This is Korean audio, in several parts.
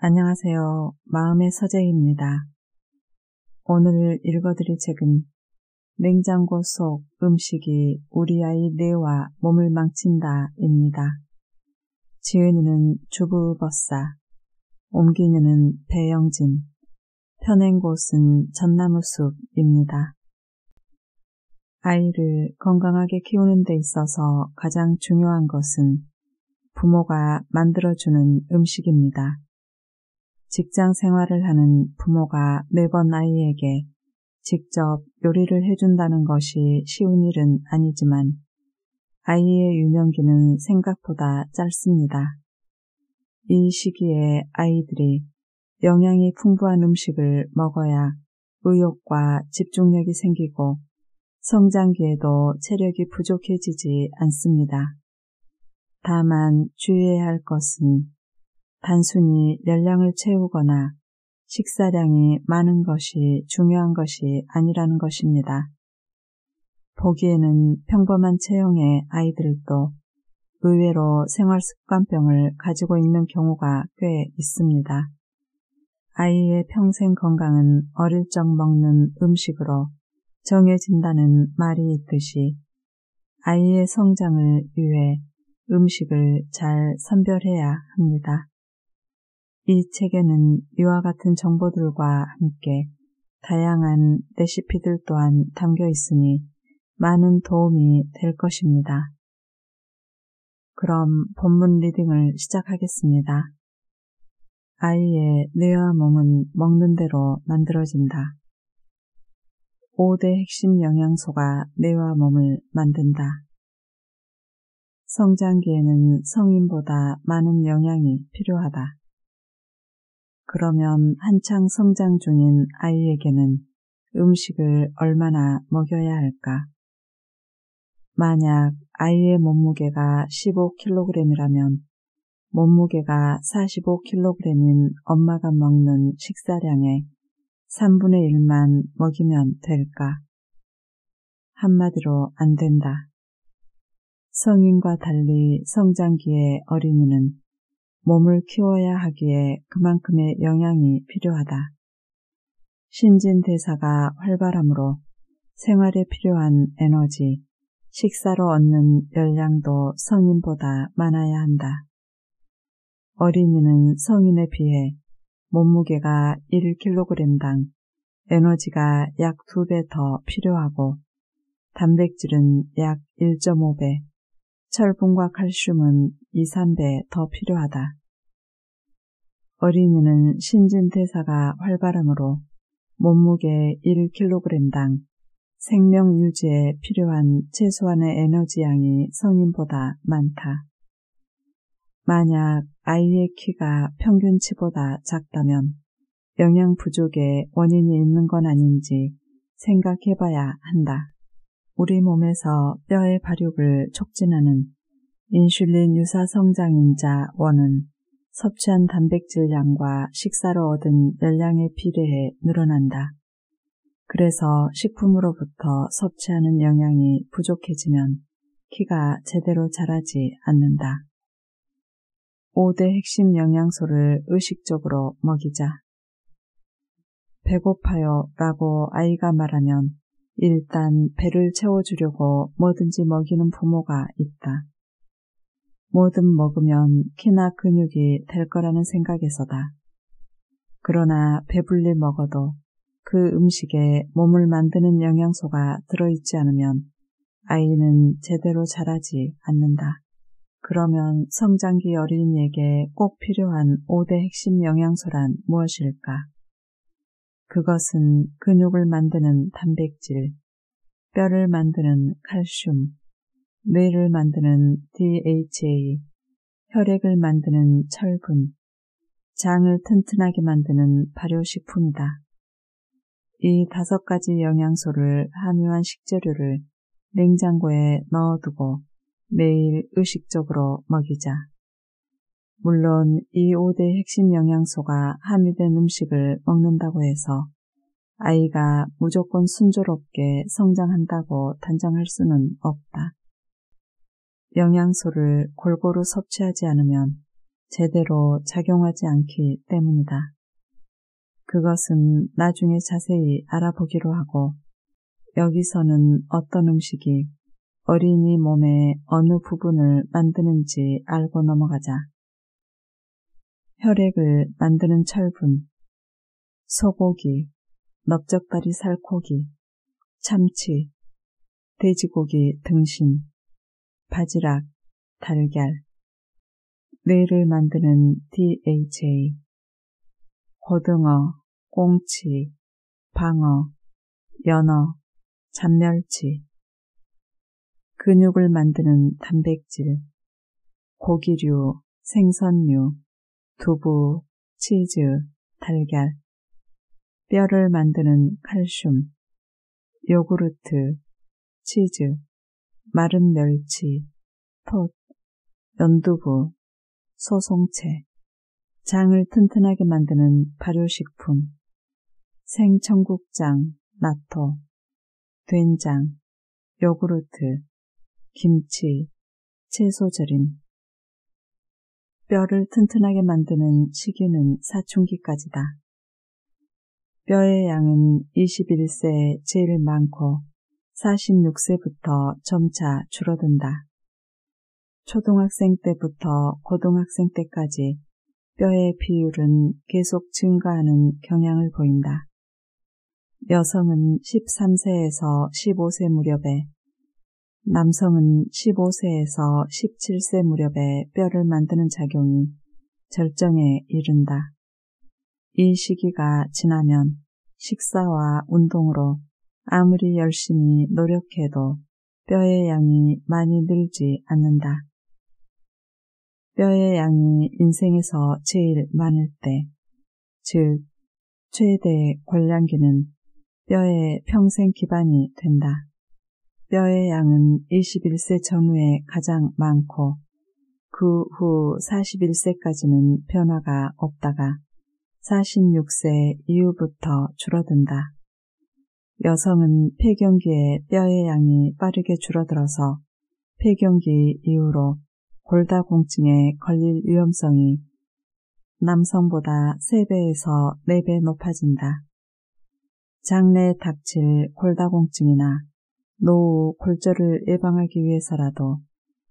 안녕하세요. 마음의 서재입니다. 오늘 읽어드릴 책은 냉장고 속 음식이 우리 아이 뇌와 몸을 망친다입니다. 지은이는 주부버사, 옮기느는 배영진, 펴낸 곳은 전나무숲입니다. 아이를 건강하게 키우는 데 있어서 가장 중요한 것은 부모가 만들어주는 음식입니다. 직장 생활을 하는 부모가 매번 아이에게 직접 요리를 해준다는 것이 쉬운 일은 아니지만 아이의 유년기는 생각보다 짧습니다. 이 시기에 아이들이 영양이 풍부한 음식을 먹어야 의욕과 집중력이 생기고 성장기에도 체력이 부족해지지 않습니다. 다만 주의해야 할 것은 단순히 열량을 채우거나 식사량이 많은 것이 중요한 것이 아니라는 것입니다. 보기에는 평범한 체형의 아이들도 의외로 생활습관병을 가지고 있는 경우가 꽤 있습니다. 아이의 평생 건강은 어릴 적 먹는 음식으로 정해진다는 말이 있듯이 아이의 성장을 위해 음식을 잘 선별해야 합니다. 이 책에는 이와 같은 정보들과 함께 다양한 레시피들 또한 담겨 있으니 많은 도움이 될 것입니다. 그럼 본문 리딩을 시작하겠습니다. 아이의 뇌와 몸은 먹는 대로 만들어진다. 5대 핵심 영양소가 뇌와 몸을 만든다. 성장기에는 성인보다 많은 영양이 필요하다. 그러면 한창 성장 중인 아이에게는 음식을 얼마나 먹여야 할까? 만약 아이의 몸무게가 15kg이라면 몸무게가 45kg인 엄마가 먹는 식사량의 3분의 1만 먹이면 될까? 한마디로 안 된다. 성인과 달리 성장기의 어린이는 몸을 키워야 하기에 그만큼의 영양이 필요하다. 신진대사가 활발하므로 생활에 필요한 에너지, 식사로 얻는 열량도 성인보다 많아야 한다. 어린이는 성인에 비해 몸무게가 1kg당 에너지가 약 2배 더 필요하고 단백질은 약 1.5배, 철분과 칼슘은 2, 3배 더 필요하다. 어린이는 신진대사가 활발하므로 몸무게 1kg당 생명 유지에 필요한 최소한의 에너지 양이 성인보다 많다. 만약 아이의 키가 평균치보다 작다면 영양 부족의 원인이 있는 건 아닌지 생각해봐야 한다. 우리 몸에서 뼈의 발육을 촉진하는 인슐린 유사 성장인자 1은 섭취한 단백질량과 식사로 얻은 열량에 비례해 늘어난다. 그래서 식품으로부터 섭취하는 영양이 부족해지면 키가 제대로 자라지 않는다. 5대 핵심 영양소를 의식적으로 먹이자. 배고파요 라고 아이가 말하면 일단 배를 채워주려고 뭐든지 먹이는 부모가 있다. 뭐든 먹으면 키나 근육이 될 거라는 생각에서다. 그러나 배불리 먹어도 그 음식에 몸을 만드는 영양소가 들어있지 않으면 아이는 제대로 자라지 않는다. 그러면 성장기 어린이에게 꼭 필요한 5대 핵심 영양소란 무엇일까? 그것은 근육을 만드는 단백질, 뼈를 만드는 칼슘, 뇌를 만드는 DHA, 혈액을 만드는 철분, 장을 튼튼하게 만드는 발효식품이다. 이 5가지 영양소를 함유한 식재료를 냉장고에 넣어두고 매일 의식적으로 먹이자. 물론 이 5대 핵심 영양소가 함유된 음식을 먹는다고 해서 아이가 무조건 순조롭게 성장한다고 단정할 수는 없다. 영양소를 골고루 섭취하지 않으면 제대로 작용하지 않기 때문이다. 그것은 나중에 자세히 알아보기로 하고 여기서는 어떤 음식이 어린이 몸의 어느 부분을 만드는지 알고 넘어가자. 혈액을 만드는 철분, 소고기, 넓적다리 살코기, 참치, 돼지고기 등심, 바지락, 달걀, 뇌를 만드는 DHA, 고등어, 꽁치, 방어, 연어, 잡멸치, 근육을 만드는 단백질, 고기류, 생선류, 두부, 치즈, 달걀, 뼈를 만드는 칼슘, 요구르트, 치즈, 마른 멸치, 톳, 연두부, 소송채, 장을 튼튼하게 만드는 발효식품, 생청국장, 나토, 된장, 요구르트, 김치, 채소절임. 뼈를 튼튼하게 만드는 식이는 사춘기까지다. 뼈의 양은 21세에 제일 많고 46세부터 점차 줄어든다. 초등학생 때부터 고등학생 때까지 뼈의 비율은 계속 증가하는 경향을 보인다. 여성은 13세에서 15세 무렵에, 남성은 15세에서 17세 무렵에 뼈를 만드는 작용이 절정에 이른다. 이 시기가 지나면 식사와 운동으로 아무리 열심히 노력해도 뼈의 양이 많이 늘지 않는다. 뼈의 양이 인생에서 제일 많을 때, 즉 최대 권량기는 뼈의 평생 기반이 된다. 뼈의 양은 21세 전후에 가장 많고 그 후 41세까지는 변화가 없다가 46세 이후부터 줄어든다. 여성은 폐경기에 뼈의 양이 빠르게 줄어들어서 폐경기 이후로 골다공증에 걸릴 위험성이 남성보다 3배에서 4배 높아진다. 장래에 닥칠 골다공증이나 노후 골절을 예방하기 위해서라도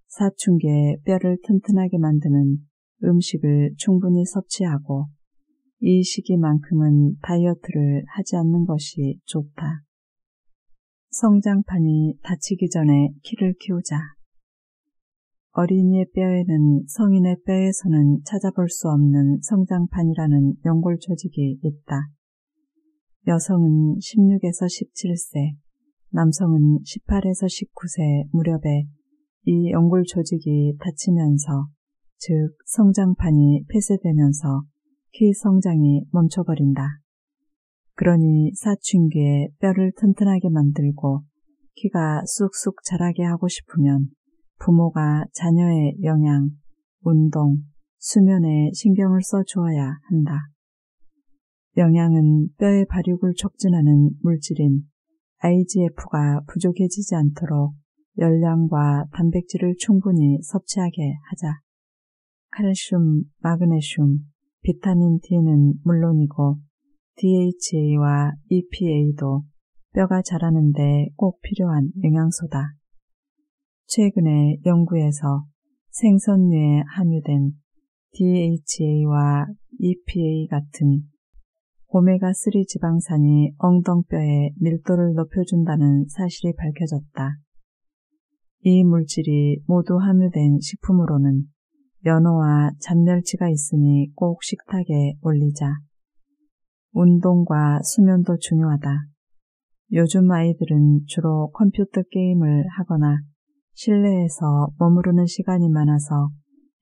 사춘기에 뼈를 튼튼하게 만드는 음식을 충분히 섭취하고 이 시기만큼은 다이어트를 하지 않는 것이 좋다. 성장판이 닫히기 전에 키를 키우자. 어린이의 뼈에는 성인의 뼈에서는 찾아볼 수 없는 성장판이라는 연골 조직이 있다. 여성은 16에서 17세, 남성은 18에서 19세 무렵에 이 연골 조직이 닫히면서, 즉 성장판이 폐쇄되면서 키 성장이 멈춰버린다. 그러니 사춘기에 뼈를 튼튼하게 만들고 키가 쑥쑥 자라게 하고 싶으면 부모가 자녀의 영양, 운동, 수면에 신경을 써주어야 한다. 영양은 뼈의 발육을 촉진하는 물질인 IGF가 부족해지지 않도록 열량과 단백질을 충분히 섭취하게 하자. 칼슘, 마그네슘, 비타민 D는 물론이고 DHA와 EPA도 뼈가 자라는데 꼭 필요한 영양소다. 최근에 연구에서 생선류에 함유된 DHA와 EPA 같은 오메가3 지방산이 엉덩뼈의 밀도를 높여준다는 사실이 밝혀졌다. 이 물질이 모두 함유된 식품으로는 연어와 잡멸치가 있으니 꼭 식탁에 올리자. 운동과 수면도 중요하다. 요즘 아이들은 주로 컴퓨터 게임을 하거나 실내에서 머무르는 시간이 많아서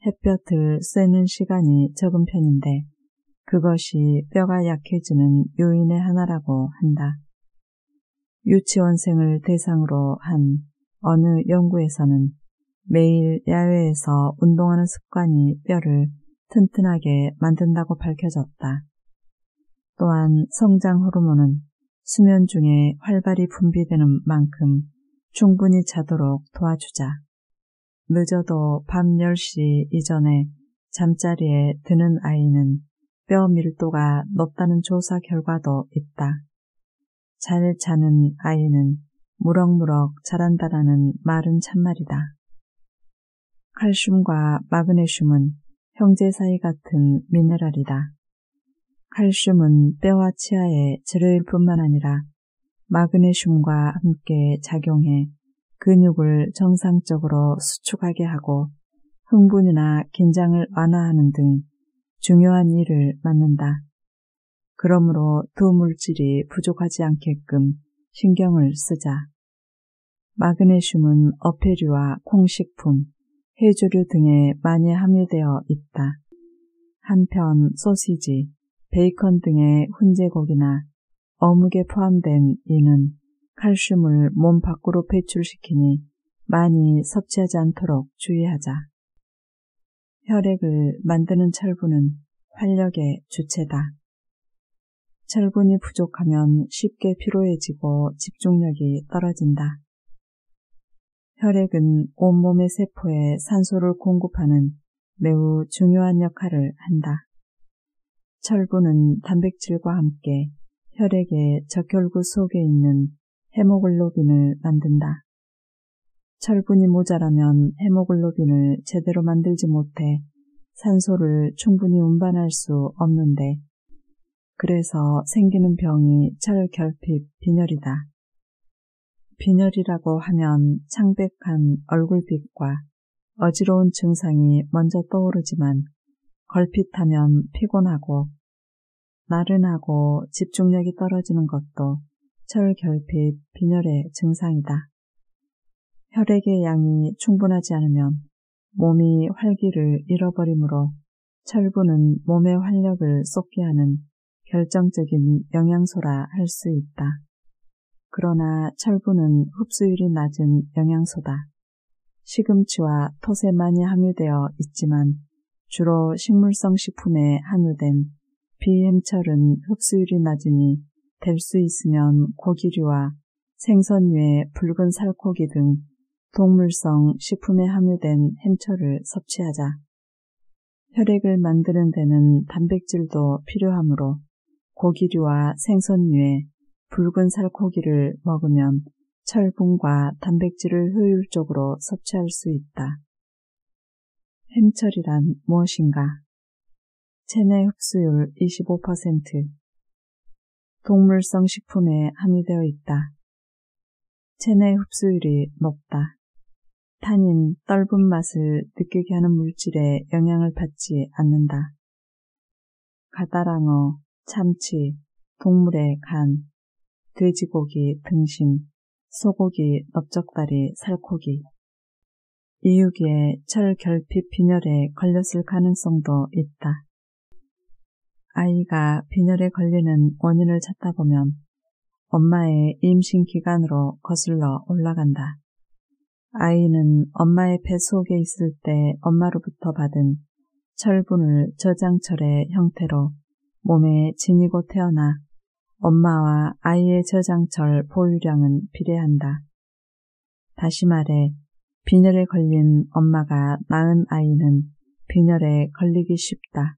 햇볕을 쐬는 시간이 적은 편인데 그것이 뼈가 약해지는 요인의 하나라고 한다. 유치원생을 대상으로 한 어느 연구에서는 매일 야외에서 운동하는 습관이 뼈를 튼튼하게 만든다고 밝혀졌다. 또한 성장 호르몬은 수면 중에 활발히 분비되는 만큼 충분히 자도록 도와주자. 늦어도 밤 10시 이전에 잠자리에 드는 아이는 뼈 밀도가 높다는 조사 결과도 있다. 잘 자는 아이는 무럭무럭 자란다라는 말은 참말이다. 칼슘과 마그네슘은 형제 사이 같은 미네랄이다. 칼슘은 뼈와 치아의 재료일 뿐만 아니라 마그네슘과 함께 작용해 근육을 정상적으로 수축하게 하고 흥분이나 긴장을 완화하는 등 중요한 일을 맡는다. 그러므로 두 물질이 부족하지 않게끔 신경을 쓰자. 마그네슘은 어패류와 콩식품, 해조류 등에 많이 함유되어 있다. 한편 소시지, 베이컨 등의 훈제고기나 어묵에 포함된 이는 칼슘을 몸 밖으로 배출시키니 많이 섭취하지 않도록 주의하자. 혈액을 만드는 철분은 활력의 주체다. 철분이 부족하면 쉽게 피로해지고 집중력이 떨어진다. 혈액은 온몸의 세포에 산소를 공급하는 매우 중요한 역할을 한다. 철분은 단백질과 함께 혈액의 적혈구 속에 있는 헤모글로빈을 만든다. 철분이 모자라면 헤모글로빈을 제대로 만들지 못해 산소를 충분히 운반할 수 없는데, 그래서 생기는 병이 철결핍 빈혈이다. 빈혈이라고 하면 창백한 얼굴빛과 어지러운 증상이 먼저 떠오르지만 걸핏하면 피곤하고 나른하고 집중력이 떨어지는 것도 철결핍 빈혈의 증상이다. 혈액의 양이 충분하지 않으면 몸이 활기를 잃어버리므로 철분은 몸의 활력을 쏟게 하는 결정적인 영양소라 할 수 있다. 그러나 철분은 흡수율이 낮은 영양소다. 시금치와 톳에 많이 함유되어 있지만 주로 식물성 식품에 함유된 비햄철은 흡수율이 낮으니 될 수 있으면 고기류와 생선류의 붉은 살코기 등 동물성 식품에 함유된 햄철을 섭취하자. 혈액을 만드는 데는 단백질도 필요하므로 고기류와 생선류의 붉은 살코기를 먹으면 철분과 단백질을 효율적으로 섭취할 수 있다. 햄철이란 무엇인가? 체내 흡수율 25%, 동물성 식품에 함유되어 있다. 체내 흡수율이 높다. 탄닌, 떫은 맛을 느끼게 하는 물질에 영향을 받지 않는다. 가다랑어, 참치, 동물의 간, 돼지고기 등심, 소고기, 넓적다리, 살코기. 이유기에 철결핍 빈혈에 걸렸을 가능성도 있다. 아이가 빈혈에 걸리는 원인을 찾다 보면 엄마의 임신 기간으로 거슬러 올라간다. 아이는 엄마의 배 속에 있을 때 엄마로부터 받은 철분을 저장철의 형태로 몸에 지니고 태어나 엄마와 아이의 저장철 보유량은 비례한다. 다시 말해 빈혈에 걸린 엄마가 낳은 아이는 빈혈에 걸리기 쉽다.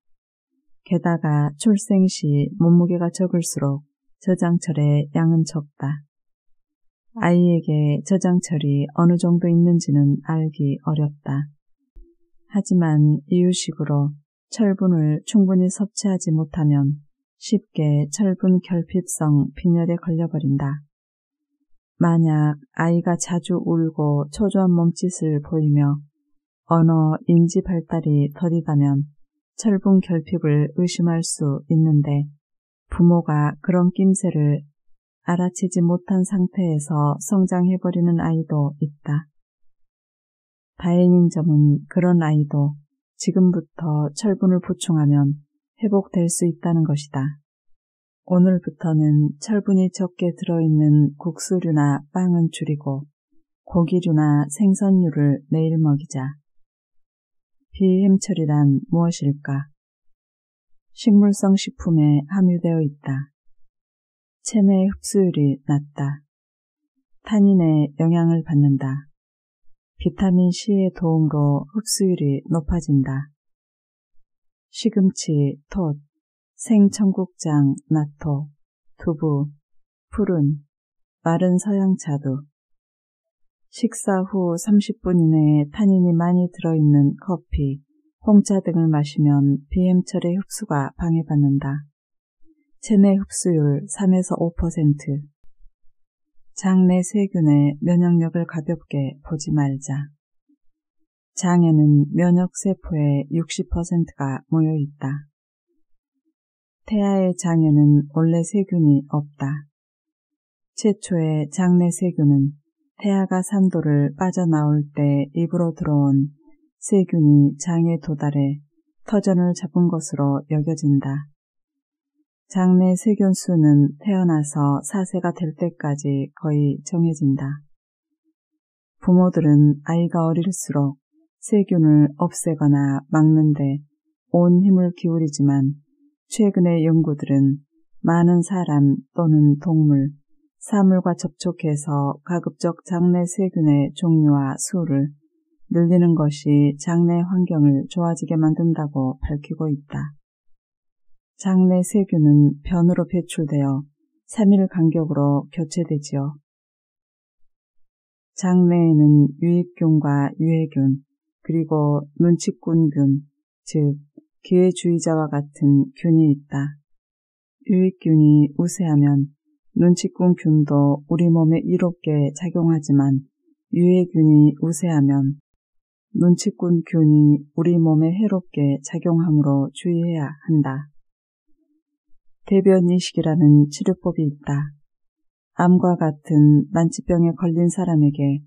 게다가 출생 시 몸무게가 적을수록 저장철의 양은 적다. 아이에게 저장철이 어느 정도 있는지는 알기 어렵다. 하지만 이유식으로 철분을 충분히 섭취하지 못하면 쉽게 철분 결핍성 빈혈에 걸려버린다. 만약 아이가 자주 울고 초조한 몸짓을 보이며 언어, 인지 발달이 더디다면 철분 결핍을 의심할 수 있는데 부모가 그런 낌새를 알아채지 못한 상태에서 성장해버리는 아이도 있다. 다행인 점은 그런 아이도 지금부터 철분을 보충하면 회복될 수 있다는 것이다. 오늘부터는 철분이 적게 들어있는 국수류나 빵은 줄이고 고기류나 생선류를 매일 먹이자. 비햄철이란 무엇일까? 식물성 식품에 함유되어 있다. 체내 흡수율이 낮다. 탄닌의 영향을 받는다. 비타민 C의 도움으로 흡수율이 높아진다. 시금치, 톳, 생청국장, 나토, 두부, 푸른, 마른 서양차도. 식사 후 30분 이내에 타닌이 많이 들어있는 커피, 홍차 등을 마시면 비행철의 흡수가 방해받는다. 체내 흡수율 3에서 5%. 장내 세균의 면역력을 가볍게 보지 말자. 장에는 면역세포의 60%가 모여있다. 태아의 장에는 원래 세균이 없다. 최초의 장내 세균은 태아가 산도를 빠져나올 때 입으로 들어온 세균이 장에 도달해 터전을 잡은 것으로 여겨진다. 장내 세균 수는 태어나서 4세가 될 때까지 거의 정해진다. 부모들은 아이가 어릴수록 세균을 없애거나 막는데 온 힘을 기울이지만 최근의 연구들은 많은 사람 또는 동물, 사물과 접촉해서 가급적 장내 세균의 종류와 수를 늘리는 것이 장내 환경을 좋아지게 만든다고 밝히고 있다. 장내 세균은 변으로 배출되어 3일 간격으로 교체되지요. 장내에는 유익균과 유해균, 그리고 눈치꾼균, 즉 기회주의자와 같은 균이 있다. 유익균이 우세하면 눈치꾼균도 우리 몸에 이롭게 작용하지만 유해균이 우세하면 눈치꾼균이 우리 몸에 해롭게 작용하므로 주의해야 한다. 대변이식이라는 치료법이 있다. 암과 같은 난치병에 걸린 사람에게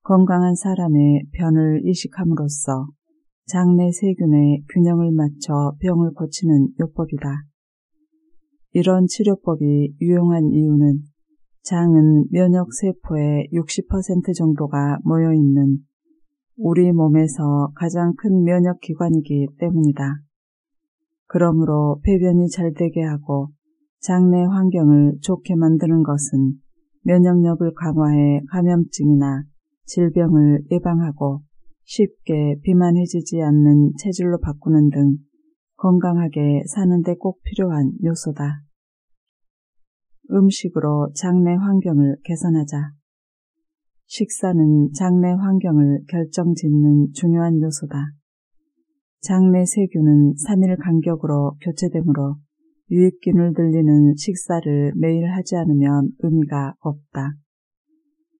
건강한 사람의 변을 이식함으로써 장내 세균의 균형을 맞춰 병을 고치는 요법이다. 이런 치료법이 유용한 이유는 장은 면역세포의 60% 정도가 모여있는 우리 몸에서 가장 큰 면역기관이기 때문이다. 그러므로 배변이 잘 되게 하고 장내 환경을 좋게 만드는 것은 면역력을 강화해 감염증이나 질병을 예방하고 쉽게 비만해지지 않는 체질로 바꾸는 등 건강하게 사는 데 꼭 필요한 요소다. 음식으로 장내 환경을 개선하자. 식사는 장내 환경을 결정짓는 중요한 요소다. 장내 세균은 3일 간격으로 교체되므로 유익균을 늘리는 식사를 매일 하지 않으면 의미가 없다.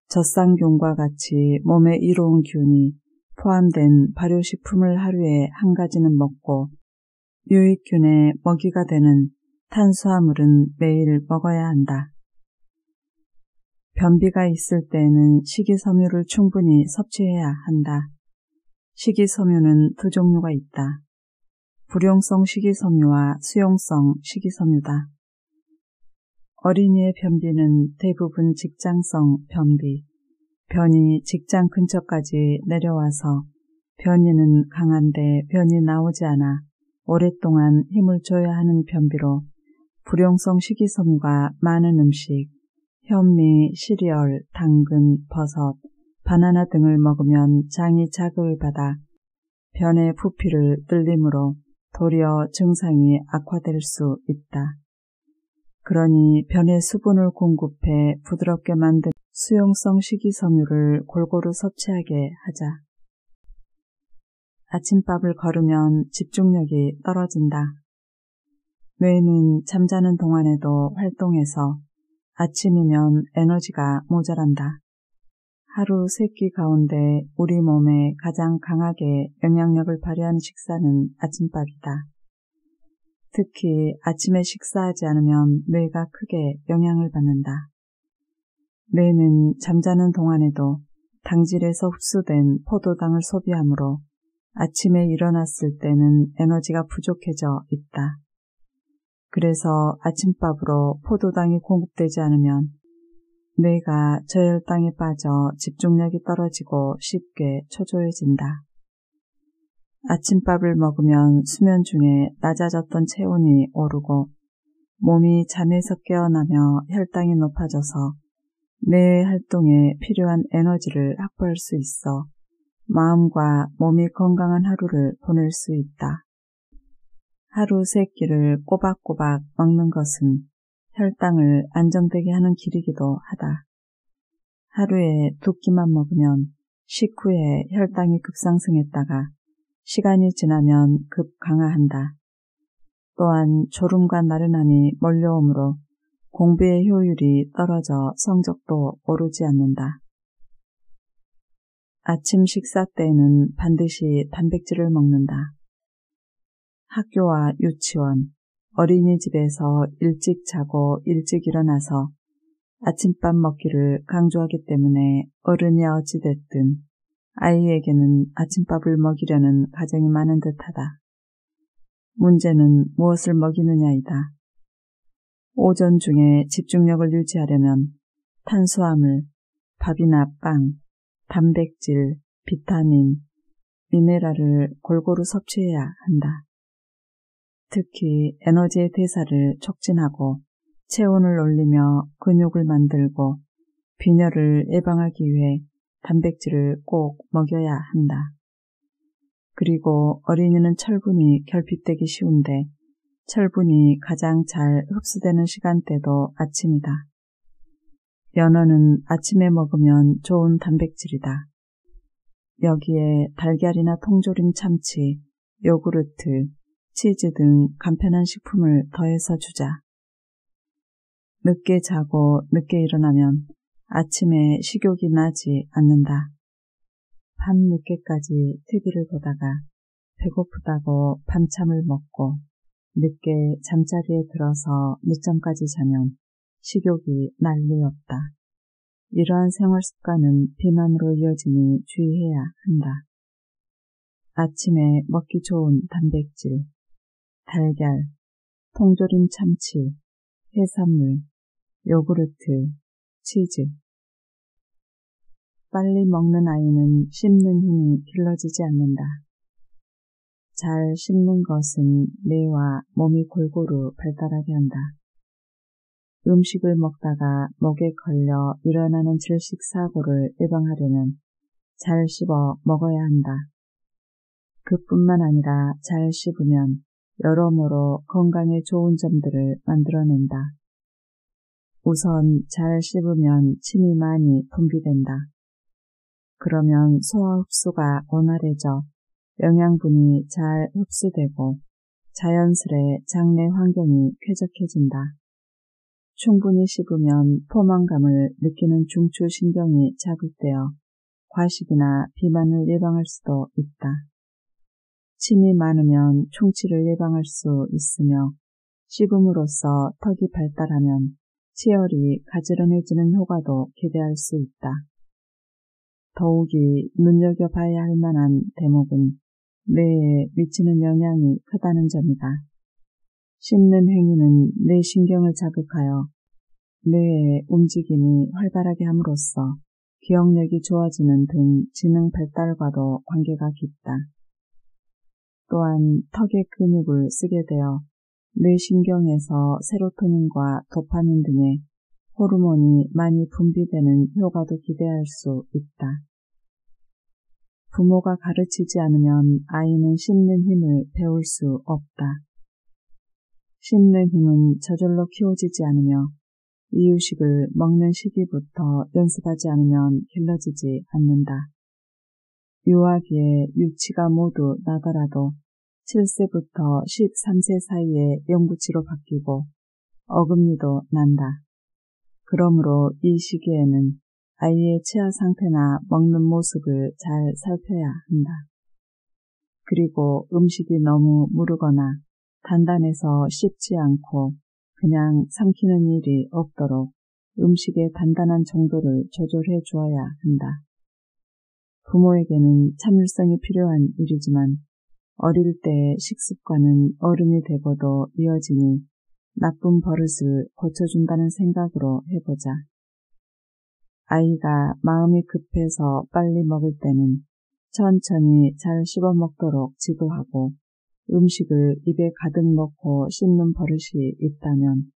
젖산균과 같이 몸에 이로운 균이 포함된 발효식품을 하루에 한 가지는 먹고 유익균의 먹이가 되는 탄수화물은 매일 먹어야 한다. 변비가 있을 때에는 식이섬유를 충분히 섭취해야 한다. 식이섬유는 두 종류가 있다. 불용성 식이섬유와 수용성 식이섬유다. 어린이의 변비는 대부분 직장성 변비, 변이 직장 근처까지 내려와서 변이는 강한데 변이 나오지 않아 오랫동안 힘을 줘야 하는 변비로 불용성 식이섬유가 많은 음식, 현미, 시리얼, 당근, 버섯, 바나나 등을 먹으면 장이 자극을 받아 변의 부피를 늘림으로 도리어 증상이 악화될 수 있다. 그러니 변의 수분을 공급해 부드럽게 만든 수용성 식이섬유를 골고루 섭취하게 하자. 아침밥을 거르면 집중력이 떨어진다. 뇌는 잠자는 동안에도 활동해서 아침이면 에너지가 모자란다. 하루 3끼 가운데 우리 몸에 가장 강하게 영향력을 발휘하는 식사는 아침밥이다. 특히 아침에 식사하지 않으면 뇌가 크게 영향을 받는다. 뇌는 잠자는 동안에도 당질에서 흡수된 포도당을 소비하므로 아침에 일어났을 때는 에너지가 부족해져 있다. 그래서 아침밥으로 포도당이 공급되지 않으면 뇌가 저혈당에 빠져 집중력이 떨어지고 쉽게 초조해진다. 아침밥을 먹으면 수면 중에 낮아졌던 체온이 오르고 몸이 잠에서 깨어나며 혈당이 높아져서 뇌의 활동에 필요한 에너지를 확보할 수 있어 마음과 몸이 건강한 하루를 보낼 수 있다. 하루 3끼를 꼬박꼬박 먹는 것은 혈당을 안정되게 하는 길이기도 하다. 하루에 2끼만 먹으면 식후에 혈당이 급상승했다가 시간이 지나면 급 강화한다. 또한 졸음과 나른함이 몰려오므로 공부의 효율이 떨어져 성적도 오르지 않는다. 아침 식사 때에는 반드시 단백질을 먹는다. 학교와 유치원, 어린이집에서 일찍 자고 일찍 일어나서 아침밥 먹기를 강조하기 때문에 어른이 어찌됐든 아이에게는 아침밥을 먹이려는 가정이 많은 듯하다. 문제는 무엇을 먹이느냐이다. 오전 중에 집중력을 유지하려면 탄수화물, 밥이나 빵, 단백질, 비타민, 미네랄을 골고루 섭취해야 한다. 특히 에너지의 대사를 촉진하고 체온을 올리며 근육을 만들고 빈혈을 예방하기 위해 단백질을 꼭 먹여야 한다. 그리고 어린이는 철분이 결핍되기 쉬운데 철분이 가장 잘 흡수되는 시간대도 아침이다. 연어는 아침에 먹으면 좋은 단백질이다. 여기에 달걀이나 통조림 참치, 요구르트, 치즈 등 간편한 식품을 더해서 주자. 늦게 자고 늦게 일어나면 아침에 식욕이 나지 않는다. 밤늦게까지 TV를 보다가 배고프다고 밤참을 먹고 늦게 잠자리에 들어서 늦잠까지 자면 식욕이 난리 없다. 이러한 생활 습관은 비만으로 이어지니 주의해야 한다. 아침에 먹기 좋은 단백질, 달걀, 통조림 참치, 해산물, 요구르트, 치즈. 빨리 먹는 아이는 씹는 힘이 길러지지 않는다. 잘 씹는 것은 뇌와 몸이 골고루 발달하게 한다. 음식을 먹다가 목에 걸려 일어나는 질식사고를 예방하려면 잘 씹어 먹어야 한다. 그뿐만 아니라 잘 씹으면 여러모로 건강에 좋은 점들을 만들어낸다. 우선 잘 씹으면 침이 많이 분비된다. 그러면 소화 흡수가 원활해져 영양분이 잘 흡수되고 자연스레 장내 환경이 쾌적해진다. 충분히 씹으면 포만감을 느끼는 중추신경이 자극되어 과식이나 비만을 예방할 수도 있다. 침이 많으면 충치를 예방할 수 있으며 씹음으로써 턱이 발달하면 치열이 가지런해지는 효과도 기대할 수 있다. 더욱이 눈여겨봐야 할 만한 대목은 뇌에 미치는 영향이 크다는 점이다. 씹는 행위는 뇌 신경을 자극하여 뇌의 움직임이 활발하게 함으로써 기억력이 좋아지는 등 지능 발달과도 관계가 깊다. 또한 턱의 근육을 쓰게 되어 뇌신경에서 세로토닌과 도파민 등의 호르몬이 많이 분비되는 효과도 기대할 수 있다. 부모가 가르치지 않으면 아이는 씹는 힘을 배울 수 없다. 씹는 힘은 저절로 키워지지 않으며 이유식을 먹는 시기부터 연습하지 않으면 길러지지 않는다. 유아기에 유치가 모두 나더라도 7세부터 13세 사이에 영구치로 바뀌고 어금니도 난다. 그러므로 이 시기에는 아이의 치아 상태나 먹는 모습을 잘 살펴야 한다. 그리고 음식이 너무 무르거나 단단해서 씹지 않고 그냥 삼키는 일이 없도록 음식의 단단한 정도를 조절해 주어야 한다. 부모에게는 참을성이 필요한 일이지만 어릴 때의 식습관은 어른이 되고도 이어지니 나쁜 버릇을 고쳐준다는 생각으로 해보자. 아이가 마음이 급해서 빨리 먹을 때는 천천히 잘 씹어 먹도록 지도하고 음식을 입에 가득 넣고 씹는 버릇이 있다면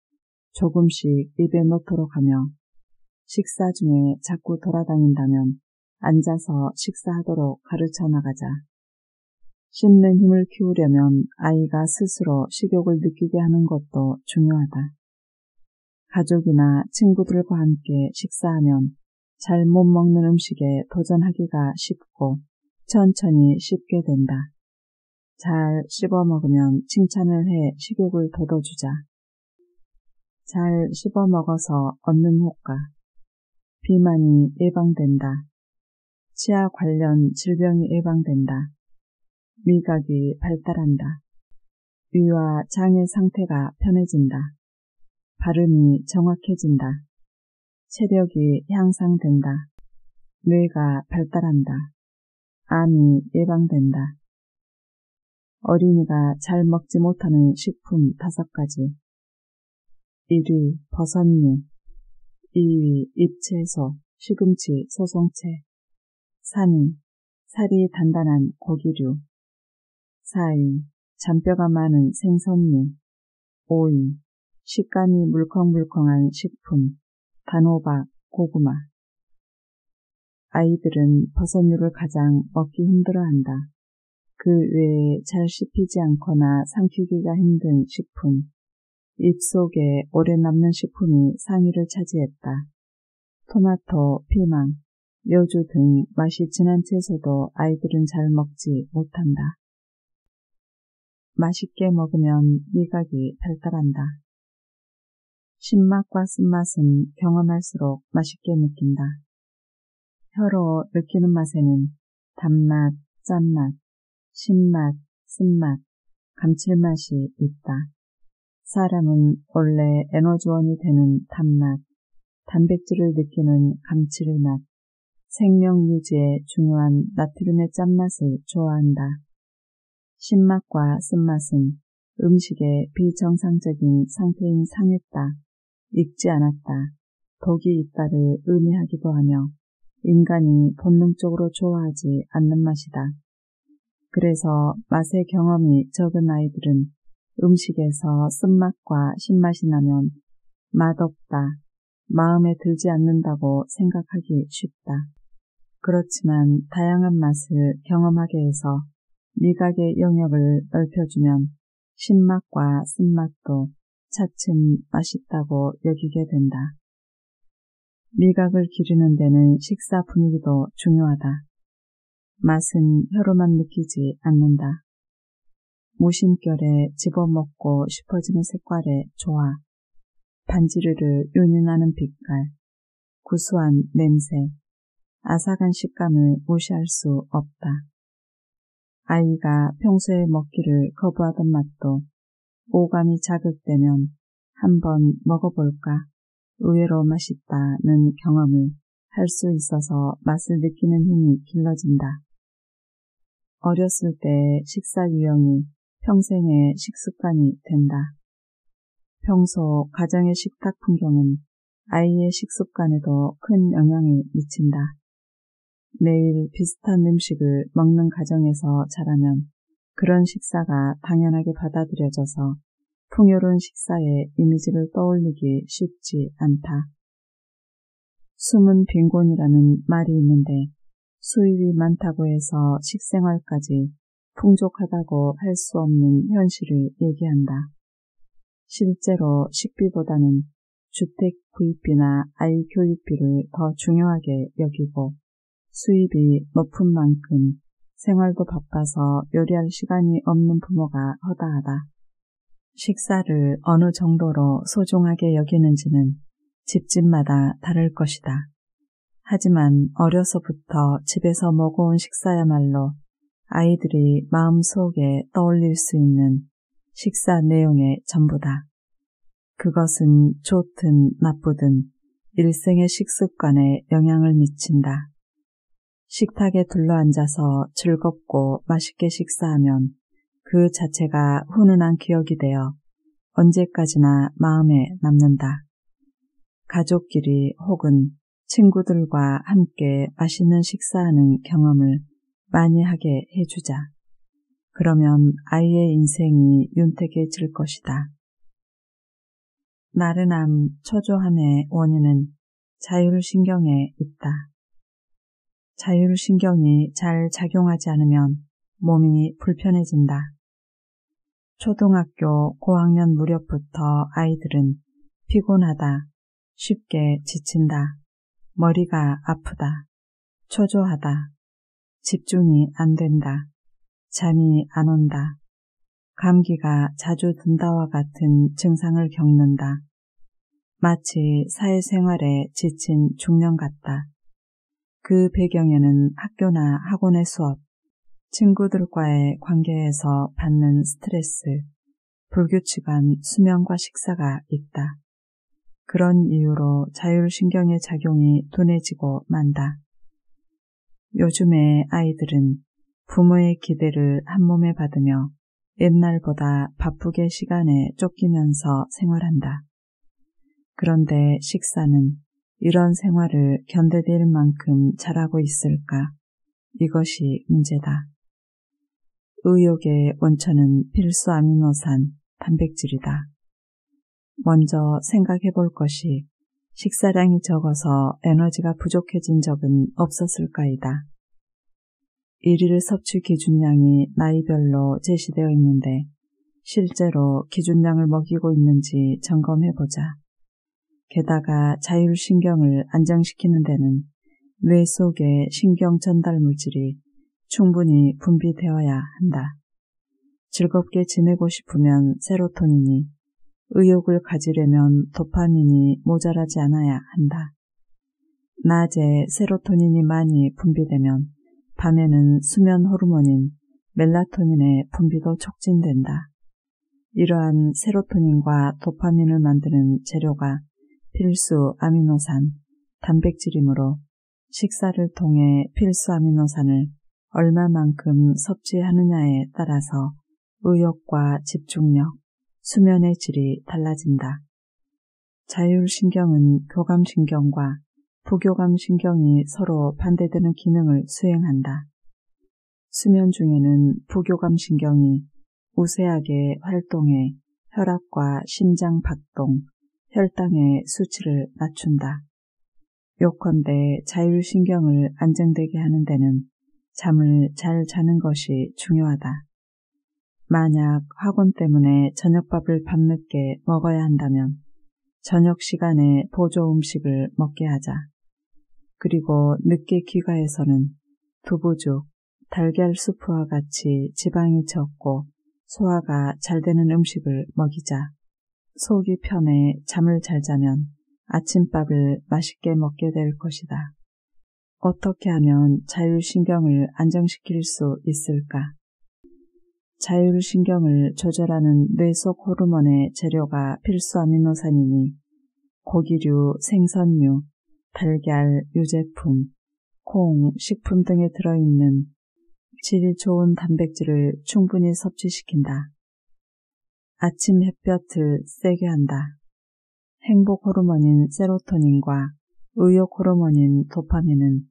조금씩 입에 넣도록 하며 식사 중에 자꾸 돌아다닌다면 앉아서 식사하도록 가르쳐 나가자. 씹는 힘을 키우려면 아이가 스스로 식욕을 느끼게 하는 것도 중요하다. 가족이나 친구들과 함께 식사하면 잘 못 먹는 음식에 도전하기가 쉽고 천천히 씹게 된다. 잘 씹어 먹으면 칭찬을 해 식욕을 돋워주자. 잘 씹어 먹어서 얻는 효과. 비만이 예방된다. 치아 관련 질병이 예방된다. 미각이 발달한다. 위와 장의 상태가 편해진다. 발음이 정확해진다. 체력이 향상된다. 뇌가 발달한다. 암이 예방된다. 어린이가 잘 먹지 못하는 식품 5가지. 1위 버섯류, 2위 잎채소, 시금치, 소송채. 3위 살이 단단한 고기류. 4위 잔뼈가 많은 생선류. 5위 식감이 물컹물컹한 식품, 단호박, 고구마. 아이들은 버섯류를 가장 먹기 힘들어한다. 그 외에 잘 씹히지 않거나 삼키기가 힘든 식품, 입속에 오래 남는 식품이 상위를 차지했다. 토마토, 피망, 묘주 등 맛이 진한 채소도 아이들은 잘 먹지 못한다. 맛있게 먹으면 미각이 발달한다. 신맛과 쓴맛은 경험할수록 맛있게 느낀다. 혀로 느끼는 맛에는 단맛, 짠맛, 신맛, 쓴맛, 감칠맛이 있다. 사람은 원래 에너지원이 되는 단맛, 단백질을 느끼는 감칠맛, 생명 유지에 중요한 나트륨의 짠맛을 좋아한다. 신맛과 쓴맛은 음식의 비정상적인 상태인 상했다, 익지 않았다, 독이 있다를 의미하기도 하며 인간이 본능적으로 좋아하지 않는 맛이다. 그래서 맛의 경험이 적은 아이들은 음식에서 쓴맛과 신맛이 나면 맛없다, 마음에 들지 않는다고 생각하기 쉽다. 그렇지만 다양한 맛을 경험하게 해서 미각의 영역을 넓혀주면 신맛과 쓴맛도 차츰 맛있다고 여기게 된다. 미각을 기르는 데는 식사 분위기도 중요하다. 맛은 혀로만 느끼지 않는다. 무심결에 집어먹고 싶어지는 색깔의 조화, 반지르르 윤윤하는 빛깔, 구수한 냄새, 아삭한 식감을 무시할 수 없다. 아이가 평소에 먹기를 거부하던 맛도 오감이 자극되면 한번 먹어볼까, 의외로 맛있다는 경험을 할 수 있어서 맛을 느끼는 힘이 길러진다. 어렸을 때 식사 유형이 평생의 식습관이 된다. 평소 가정의 식탁 풍경은 아이의 식습관에도 큰 영향을 미친다. 매일 비슷한 음식을 먹는 가정에서 자라면 그런 식사가 당연하게 받아들여져서 풍요로운 식사의 이미지를 떠올리기 쉽지 않다. 숨은 빈곤이라는 말이 있는데 수입이 많다고 해서 식생활까지 풍족하다고 할 수 없는 현실을 얘기한다. 실제로 식비보다는 주택 구입비나 아이 교육비를 더 중요하게 여기고 수입이 높은 만큼 생활도 바빠서 요리할 시간이 없는 부모가 허다하다. 식사를 어느 정도로 소중하게 여기는지는 집집마다 다를 것이다. 하지만 어려서부터 집에서 먹어온 식사야말로 아이들이 마음속에 떠올릴 수 있는 식사 내용의 전부다. 그것은 좋든 나쁘든 일생의 식습관에 영향을 미친다. 식탁에 둘러앉아서 즐겁고 맛있게 식사하면 그 자체가 훈훈한 기억이 되어 언제까지나 마음에 남는다. 가족끼리 혹은 친구들과 함께 맛있는 식사하는 경험을 많이 하게 해주자. 그러면 아이의 인생이 윤택해질 것이다. 나른함, 초조함의 원인은 자율신경에 있다. 자율신경이 잘 작용하지 않으면 몸이 불편해진다. 초등학교 고학년 무렵부터 아이들은 피곤하다, 쉽게 지친다, 머리가 아프다, 초조하다, 집중이 안 된다, 잠이 안 온다, 감기가 자주 든다와 같은 증상을 겪는다. 마치 사회생활에 지친 중년 같다. 그 배경에는 학교나 학원의 수업, 친구들과의 관계에서 받는 스트레스, 불규칙한 수면과 식사가 있다. 그런 이유로 자율신경의 작용이 둔해지고 만다. 요즘의 아이들은 부모의 기대를 한몸에 받으며 옛날보다 바쁘게 시간에 쫓기면서 생활한다. 그런데 식사는 이런 생활을 견뎌낼 만큼 잘하고 있을까? 이것이 문제다. 의욕의 원천은 필수 아미노산, 단백질이다. 먼저 생각해 볼 것이 식사량이 적어서 에너지가 부족해진 적은 없었을까이다. 일일 섭취 기준량이 나이별로 제시되어 있는데 실제로 기준량을 먹이고 있는지 점검해보자. 게다가 자율신경을 안정시키는 데는 뇌 속의 신경 전달 물질이 충분히 분비되어야 한다. 즐겁게 지내고 싶으면 세로토닌이, 의욕을 가지려면 도파민이 모자라지 않아야 한다. 낮에 세로토닌이 많이 분비되면 밤에는 수면 호르몬인 멜라토닌의 분비도 촉진된다. 이러한 세로토닌과 도파민을 만드는 재료가 필수 아미노산, 단백질이므로 식사를 통해 필수 아미노산을 얼마만큼 섭취하느냐에 따라서 의욕과 집중력, 수면의 질이 달라진다. 자율신경은 교감신경과 부교감신경이 서로 반대되는 기능을 수행한다. 수면 중에는 부교감신경이 우세하게 활동해 혈압과 심장 박동, 혈당의 수치를 낮춘다. 요컨대 자율신경을 안정되게 하는 데는 잠을 잘 자는 것이 중요하다. 만약 학원 때문에 저녁밥을 밤늦게 먹어야 한다면 저녁 시간에 보조 음식을 먹게 하자. 그리고 늦게 귀가해서는 두부죽, 달걀 수프와 같이 지방이 적고 소화가 잘 되는 음식을 먹이자. 속이 편해 잠을 잘 자면 아침밥을 맛있게 먹게 될 것이다. 어떻게 하면 자율신경을 안정시킬 수 있을까? 자율신경을 조절하는 뇌 속 호르몬의 재료가 필수 아미노산이니 고기류, 생선류, 달걀, 유제품, 콩, 식품 등에 들어있는 질 좋은 단백질을 충분히 섭취시킨다. 아침 햇볕을 쐬게 한다. 행복 호르몬인 세로토닌과 의욕 호르몬인 도파민은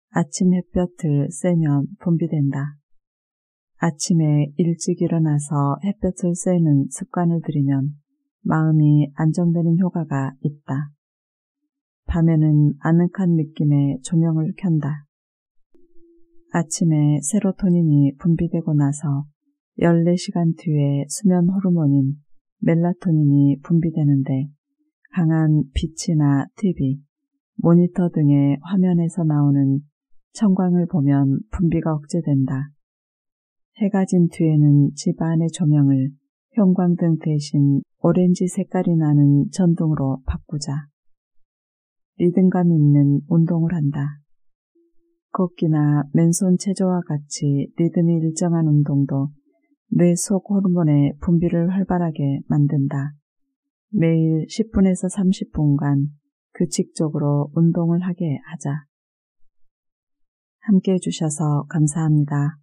아침 햇볕을 쐬면 분비된다. 아침에 일찍 일어나서 햇볕을 쐬는 습관을 들이면 마음이 안정되는 효과가 있다. 밤에는 아늑한 느낌의 조명을 켠다. 아침에 세로토닌이 분비되고 나서 14시간 뒤에 수면 호르몬인 멜라토닌이 분비되는데 강한 빛이나 TV, 모니터 등의 화면에서 나오는 청광을 보면 분비가 억제된다. 해가 진 뒤에는 집 안의 조명을 형광등 대신 오렌지 색깔이 나는 전등으로 바꾸자. 리듬감 있는 운동을 한다. 걷기나 맨손 체조와 같이 리듬이 일정한 운동도 뇌 속 호르몬의 분비를 활발하게 만든다. 매일 10분에서 30분간 규칙적으로 운동을 하게 하자. 함께 해주셔서 감사합니다.